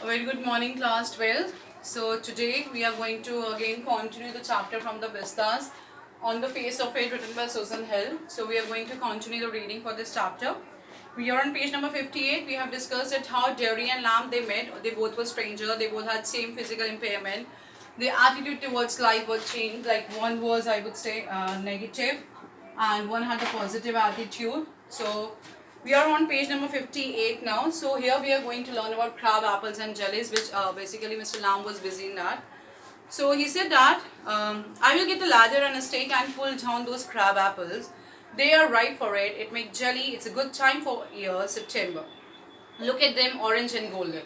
Very good morning, class 12. So today we are going to again continue the chapter from the Vistas on the Face of It written by Susan Hill. So we are going to continue the reading for this chapter. We are on page number 58. We have discussed that how Derry and Lamb they met. They both were strangers. They both had same physical impairment. Their attitude towards life was changed. Like one was, I would say, negative, and one had a positive attitude. So we are on page number 58 now. So here we are going to learn about crab apples and jellies, which basically Mr. Lamb was busy in that. So he said that I will get a ladder and a stake and pull down those crab apples. They are ripe for it. It makes jelly. It's a good time for year, September. Look at them, orange and golden.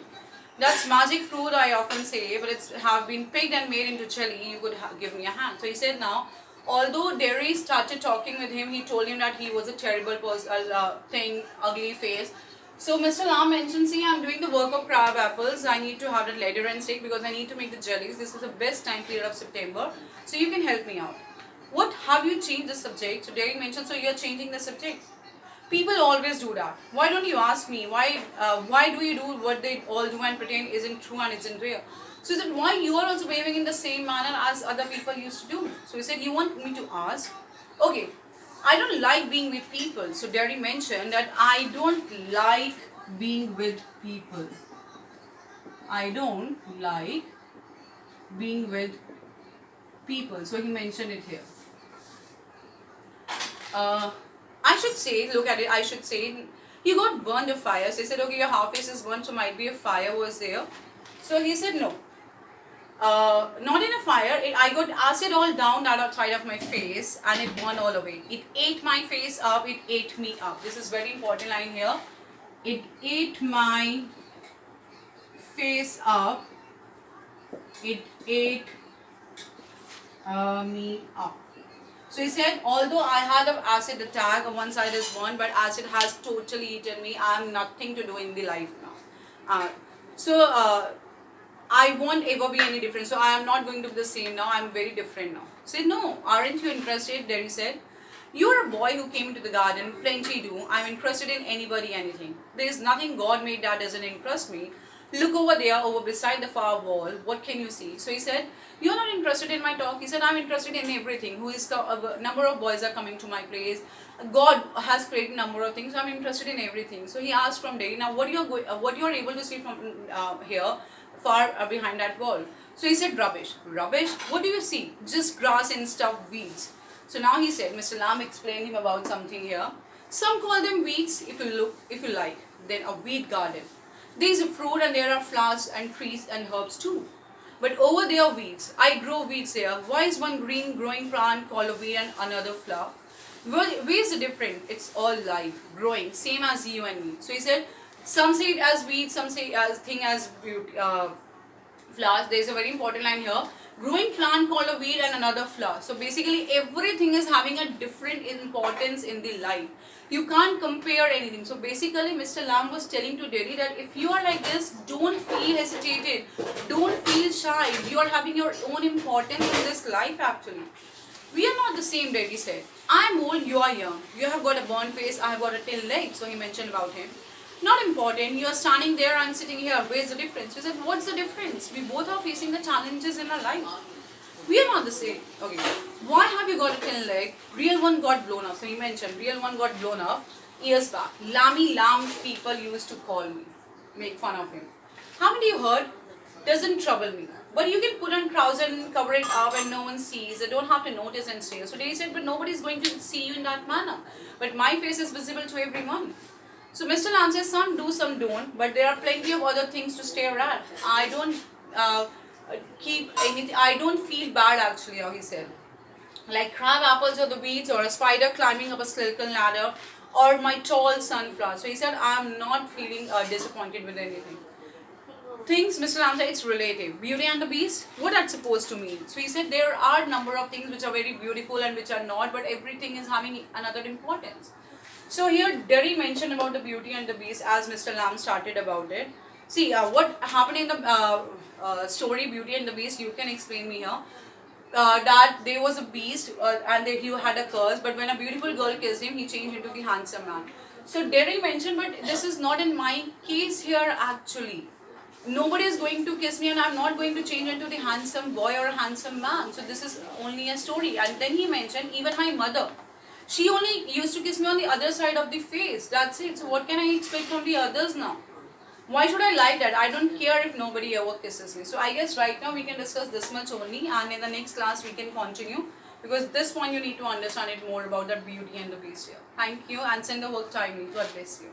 That's magic fruit, I often say, but it's have been picked and made into jelly. You could give me a hand. So he said now, although Derry started talking with him, he told him that he was a terrible person, ugly face. So Mr. Lam mentioned, see, I'm doing the work of crab apples. I need to have that leather and stick because I need to make the jellies. This is the best time period of September. So you can help me out. What have you changed the subject? So Derry mentioned, so you're changing the subject. People always do that. Why don't you ask me? Why do you do what they all do and pretend isn't true and isn't real? So he said, why you are also behaving in the same manner as other people used to do? So he said, you want me to ask? Okay, I don't like being with people. So Derry mentioned that I don't like being with people. I don't like being with people. So he mentioned it here. I should say, look at it, I should say, you got burned a fire. So he said, okay, your half face is burnt, so might be a fire was there. So he said, no. Not in a fire. I got acid all down that outside of my face and it burned all away. It ate my face up, it ate me up. This is very important line here. It ate my face up, it ate me up. So he said, although I had an acid attack, one side is burned, but acid has totally eaten me. I am nothing to do in the life now. I won't ever be any different. So I am not going to be the same now. I am very different now. Said, no, aren't you interested? Derry said, you're a boy who came into the garden. Plenty do. I'm interested in anybody, anything. There is nothing God made that doesn't interest me. Look over there, over beside the far wall. What can you see? So he said, you're not interested in my talk. He said, I'm interested in everything. A number of boys are coming to my place. God has created a number of things. So I'm interested in everything. So he asked from Derry, now what you're able to see from here, far behind that wall. So he said, rubbish. Rubbish? What do you see? Just grass and stuff, weeds. So now he said, Mr. Lam explained him about something here. Some call them weeds, if you like. Then a weed garden. There is a fruit and there are flowers and trees and herbs too. But over there are weeds. I grow weeds here. Why is one green growing plant called a weed and another flower? Where is the difference? It's all life, growing, same as you and me. So he said, some say it as weeds, some say as flowers. There is a very important line here. Growing plant called a weed and another flower. So basically everything is having a different importance in the life. You can't compare anything. So basically Mr. Lam was telling to Derry that if you are like this, don't feel hesitated. Don't feel shy. You are having your own importance in this life actually. We are not the same, Derry said. I am old, you are young. You have got a burnt face, I have got a thin leg. So he mentioned about him. Not important. You are standing there, I am sitting here. Where's the difference? He said, what's the difference? We both are facing the challenges in our life. We are not the same. Okay. Why have you got a thin leg? Real one got blown off. So he mentioned, real one got blown off years back. Lammy Lam people used to call me. Make fun of him. Haven't you heard? Doesn't trouble me. But you can put on trousers and cover it up and no one sees. You don't have to notice and stay. So they said, but nobody's going to see you in that manner. But my face is visible to everyone. So Mr. Lam says, some do, some don't, but there are plenty of other things to stare at. I don't keep anything, I don't feel bad actually, how he said. Like crab apples or the weeds or a spider climbing up a silken ladder or my tall sunflower. So he said, I am not feeling disappointed with anything. Things, Mr. Lam said, it's relative. Beauty and the Beast, what that's supposed to mean? So he said, there are a number of things which are very beautiful and which are not, but everything is having another importance. So here Derry mentioned about the Beauty and the Beast as Mr. Lam started about it. See, what happened in the story Beauty and the Beast, you can explain me here. That there was a beast and he had a curse, but when a beautiful girl kissed him, he changed into the handsome man. So Derry mentioned, but this is not in my case here actually. nobody is going to kiss me and I'm not going to change into the handsome boy or a handsome man. So this is only a story. And then he mentioned, even my mother, she only used to kiss me on the other side of the face. That's it. So what can I expect from the others now? Why should I like that? I don't care if nobody ever kisses me. So I guess right now we can discuss this much only, and in the next class we can continue, because this point you need to understand it more about that beauty and the beast here. Thank you, and send the work timely. God bless you.